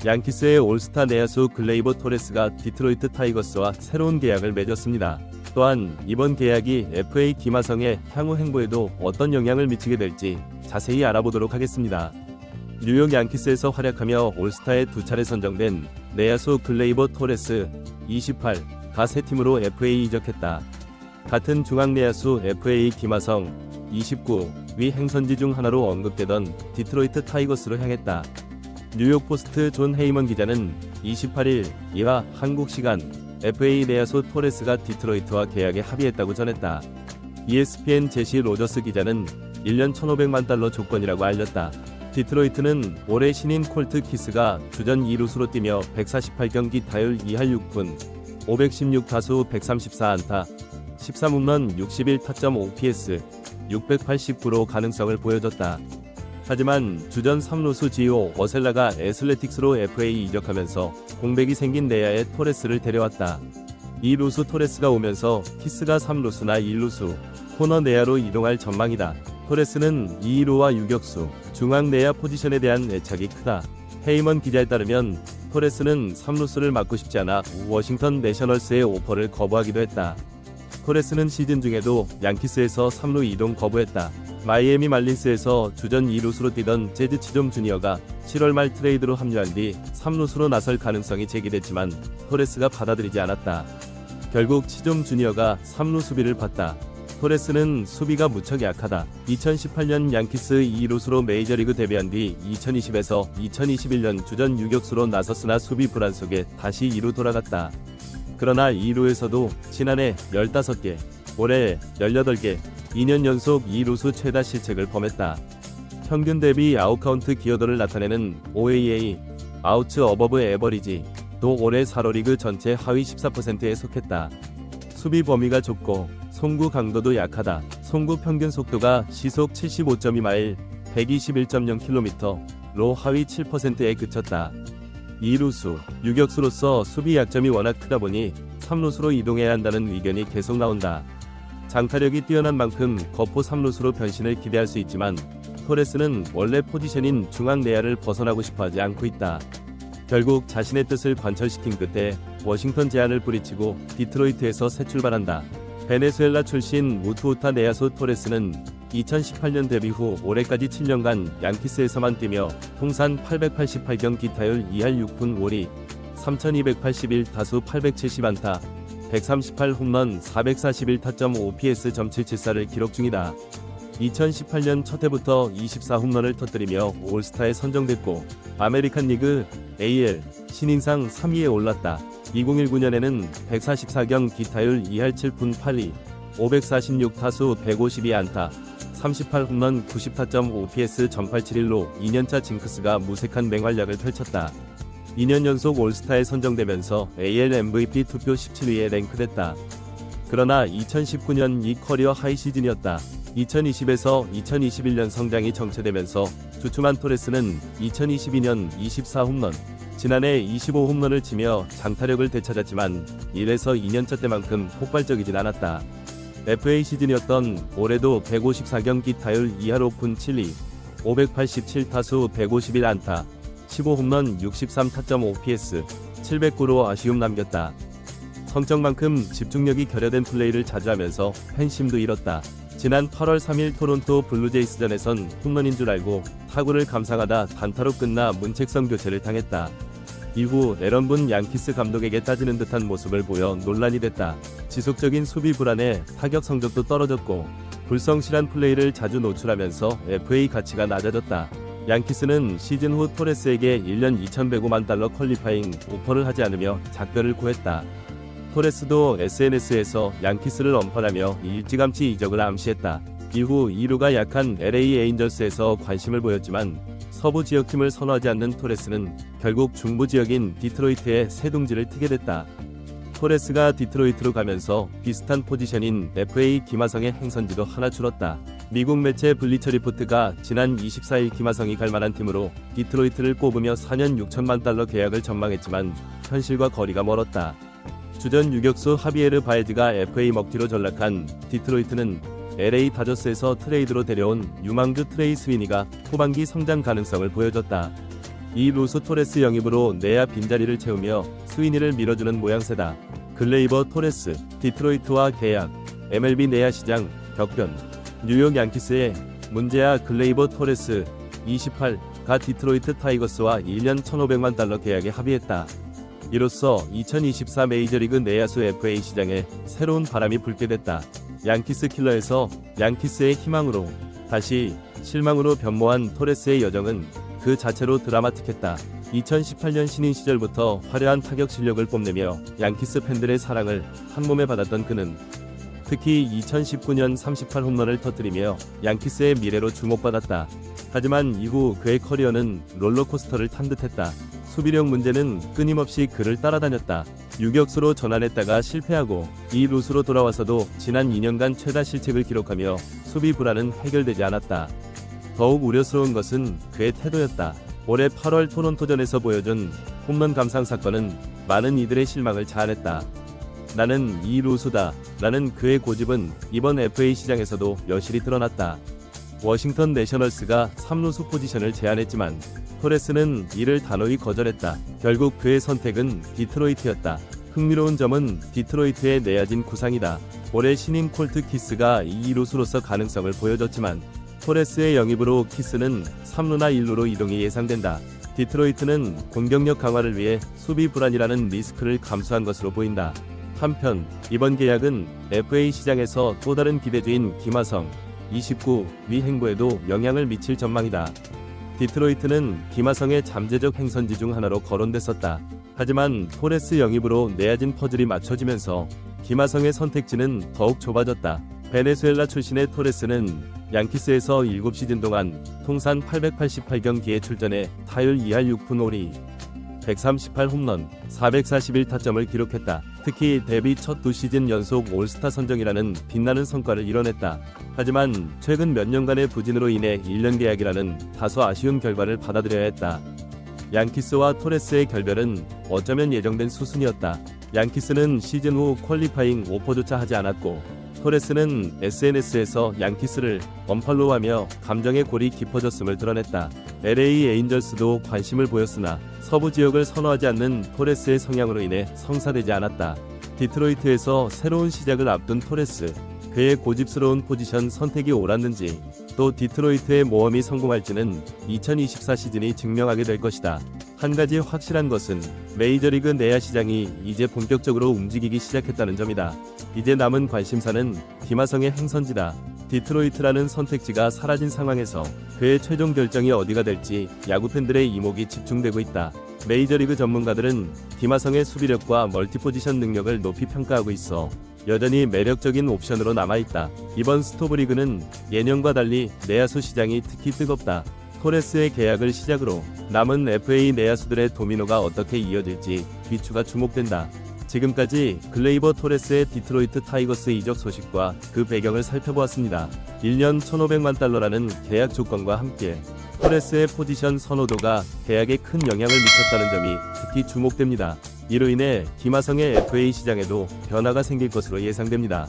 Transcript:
양키스의 올스타 내야수 글레이버 토레스가 디트로이트 타이거스와 새로운 계약을 맺었습니다. 또한 이번 계약이 FA 김하성의 향후 행보에도 어떤 영향을 미치게 될지 자세히 알아보도록 하겠습니다. 뉴욕 양키스에서 활약하며 올스타에 2차례 선정된 내야수 글레이버 토레스 28가 새 팀으로 FA 이적했다. 같은 중앙 내야수 FA 김하성 29위 행선지 중 하나로 언급되던 디트로이트 타이거스로 향했다. 뉴욕 포스트 존 헤이먼 기자는 28일 이하 한국 시간 FA 내야수 토레스가 디트로이트와 계약에 합의했다고 전했다. ESPN 제시 로저스 기자는 1년 1,500만 달러 조건이라고 알렸다. 디트로이트는 올해 신인 콜트 키스가 주전 2루수로 뛰며 148경기 타율 2할 6푼 516타수 134안타 13홈런 61타점 OPS 689로 가능성을 보여줬다. 하지만 주전 3루수 지오 어셀라가 애슬레틱스로 FA 이적하면서 공백이 생긴 내야에 토레스를 데려왔다. 2루수 토레스가 오면서 키스가 3루수나 1루수 코너 내야로 이동할 전망이다. 토레스는 2루와 유격수, 중앙 내야 포지션에 대한 애착이 크다. 헤이먼 기자에 따르면 토레스는 3루수를 맡고 싶지 않아 워싱턴 내셔널스의 오퍼를 거부하기도 했다. 토레스는 시즌 중에도 양키스에서 3루 이동 거부했다. 마이애미 말린스에서 주전 2루수로 뛰던 재즈 치좀 주니어가 7월 말 트레이드로 합류한 뒤 3루수로 나설 가능성이 제기됐지만 토레스가 받아들이지 않았다. 결국 치좀 주니어가 3루 수비를 받다. 토레스는 수비가 무척 약하다. 2018년 양키스 2루수로 메이저리그 데뷔한 뒤 2020에서 2021년 주전 유격수로 나섰으나 수비 불안 속에 다시 2루 돌아갔다. 그러나 2루에서도 지난해 15개, 올해 18개, 2년 연속 2루수 최다 실책을 범했다. 평균 대비 아웃카운트 기여도를 나타내는 OAA, 아웃츠 어버브 에버리지, 도 올해 4로 리그 전체 하위 14%에 속했다. 수비 범위가 좁고 송구 강도도 약하다. 송구 평균 속도가 시속 75.2마일, 121.0km로 하위 7%에 그쳤다. 2루수, 유격수로서 수비 약점이 워낙 크다 보니 3루수로 이동해야 한다는 의견이 계속 나온다. 장타력이 뛰어난 만큼 거포 3루수로 변신을 기대할 수 있지만 토레스는 원래 포지션인 중앙 내야를 벗어나고 싶어하지 않고 있다. 결국 자신의 뜻을 관철시킨 끝에 워싱턴 제안을 뿌리치고 디트로이트에서 새 출발한다. 베네수엘라 출신 무투우타 내야수 토레스는 2018년 데뷔 후 올해까지 7년간 양키스에서만 뛰며 통산 888경기 타율 2할 6푼 5리 3281타수 870안타 138홈런 441타점 OPS .774를 기록 중이다. 2018년 첫 해부터 24홈런을 터뜨리며 올스타에 선정됐고 아메리칸 리그 AL 신인상 3위에 올랐다. 2019년에는 144경기 타율 2할 7푼 8리 546타수 152안타 38홈런 90타점 OPS .871로 2년차 징크스가 무색한 맹활약을 펼쳤다. 2년 연속 올스타에 선정되면서 AL MVP 투표 17위에 랭크됐다. 그러나 2019년 이 커리어 하이 시즌이었다. 2020에서 2021년 성장이 정체되면서 주춤한 토레스는 2022년 24홈런, 지난해 25홈런을 치며 장타력을 되찾았지만 1에서 2년차 때만큼 폭발적이진 않았다. FA 시즌이었던 올해도 154경기 타율 2할 5푼 7리, 587타수 151안타, 15홈런 63타점 OPS, 709로 아쉬움 남겼다. 성적만큼 집중력이 결여된 플레이를 자주 하면서 팬심도 잃었다. 지난 8월 3일 토론토 블루제이스전에선 홈런인 줄 알고 타구를 감상하다 단타로 끝나 문책성 교체를 당했다. 이후 에런 분 양키스 감독에게 따지는 듯한 모습을 보여 논란이 됐다. 지속적인 수비 불안에 타격 성적도 떨어졌고 불성실한 플레이를 자주 노출하면서 FA 가치가 낮아졌다. 양키스는 시즌 후 토레스에게 1년 2,105만 달러 퀄리파잉 오퍼를 하지 않으며 작별을 고했다. 토레스도 SNS에서 양키스를 언팔하며 일찌감치 이적을 암시했다. 이후 2루가 약한 LA 에인절스에서 관심을 보였지만 서부 지역팀을 선호하지 않는 토레스는 결국 중부 지역인 디트로이트에 새 둥지를 트게 됐다. 토레스가 디트로이트로 가면서 비슷한 포지션인 FA 김하성의 행선지도 하나 줄었다. 미국 매체 블리처 리포트가 지난 24일 김하성이 갈 만한 팀으로 디트로이트를 꼽으며 4년 6천만 달러 계약을 전망했지만 현실과 거리가 멀었다. 주전 유격수 하비에르 바에즈가 FA 먹튀로 전락한 디트로이트는 LA 다저스에서 트레이드로 데려온 유망주 트레이 스위니가 후반기 성장 가능성을 보여줬다. 이 루소 토레스 영입으로 내야 빈자리를 채우며 스위니를 밀어주는 모양새다. 글레이버 토레스, 디트로이트와 계약, MLB 내야 시장, 격변. 뉴욕 양키스의 문제야 글레이버 토레스, 28가 디트로이트 타이거스와 1년 1,500만 달러 계약에 합의했다. 이로써 2024 메이저리그 내야수 FA 시장에 새로운 바람이 불게 됐다. 양키스 킬러에서 양키스의 희망으로 다시 실망으로 변모한 토레스의 여정은 그 자체로 드라마틱했다. 2018년 신인 시절부터 화려한 타격 실력을 뽐내며 양키스 팬들의 사랑을 한몸에 받았던 그는 특히 2019년 38홈런을 터뜨리며 양키스의 미래로 주목받았다. 하지만 이후 그의 커리어는 롤러코스터를 탄 듯했다. 수비력 문제는 끊임없이 그를 따라다녔다. 유격수로 전환했다가 실패하고 이 루수로 돌아와서도 지난 2년간 최다 실책을 기록하며 수비 불안은 해결되지 않았다. 더욱 우려스러운 것은 그의 태도였다. 올해 8월 토론토전에서 보여준 홈런 감상 사건은 많은 이들의 실망을 자아냈다. 나는 이 루수다 라는 그의 고집은 이번 FA 시장에서도 여실히 드러났다. 워싱턴 내셔널스가 3루수 포지션을 제안했지만 토레스는 이를 단호히 거절했다. 결국 그의 선택은 디트로이트였다. 흥미로운 점은 디트로이트의 내야진 구상이다. 올해 신인 콜트 키스가 2루수로서 가능성을 보여줬지만 토레스의 영입으로 키스는 3루나 1루로 이동이 예상된다. 디트로이트는 공격력 강화를 위해 수비 불안이라는 리스크를 감수한 것으로 보인다. 한편 이번 계약은 FA 시장에서 또 다른 기대주인 김하성, 29위 행보에도 영향을 미칠 전망이다. 디트로이트는 김하성의 잠재적 행선지 중 하나로 거론됐었다. 하지만 토레스 영입으로 내야진 퍼즐이 맞춰지면서 김하성의 선택지는 더욱 좁아졌다. 베네수엘라 출신의 토레스는 양키스에서 7시즌 동안 통산 888경기에 출전해 타율 2할 6푼 5리, 138홈런, 441타점을 기록했다. 특히 데뷔 첫 2시즌 연속 올스타 선정이라는 빛나는 성과를 이뤄냈다. 하지만 최근 몇 년간의 부진으로 인해 1년 계약이라는 다소 아쉬운 결과를 받아들여야 했다. 양키스와 토레스의 결별은 어쩌면 예정된 수순이었다. 양키스는 시즌 후 퀄리파잉 오퍼조차 하지 않았고 토레스는 SNS에서 양키스를 언팔로우하며 감정의 골이 깊어졌음을 드러냈다. LA 에인절스도 관심을 보였으나 서부 지역을 선호하지 않는 토레스의 성향으로 인해 성사되지 않았다. 디트로이트에서 새로운 시작을 앞둔 토레스, 그의 고집스러운 포지션 선택이 옳았는지 또 디트로이트의 모험이 성공할지는 2024 시즌이 증명하게 될 것이다. 한 가지 확실한 것은 메이저리그 내야 시장이 이제 본격적으로 움직이기 시작했다는 점이다. 이제 남은 관심사는 김하성의 행선지다. 디트로이트라는 선택지가 사라진 상황에서 그의 최종 결정이 어디가 될지 야구 팬들의 이목이 집중되고 있다. 메이저리그 전문가들은 김하성의 수비력과 멀티포지션 능력을 높이 평가하고 있어 여전히 매력적인 옵션으로 남아있다. 이번 스토브리그는 예년과 달리 내야수 시장이 특히 뜨겁다. 토레스의 계약을 시작으로 남은 FA 내야수들의 도미노가 어떻게 이어질지 귀추가 주목된다. 지금까지 글레이버 토레스의 디트로이트 타이거스 이적 소식과 그 배경을 살펴보았습니다. 1년 1,500만 달러라는 계약 조건과 함께 토레스의 포지션 선호도가 계약에 큰 영향을 미쳤다는 점이 특히 주목됩니다. 이로 인해 김하성의 FA 시장에도 변화가 생길 것으로 예상됩니다.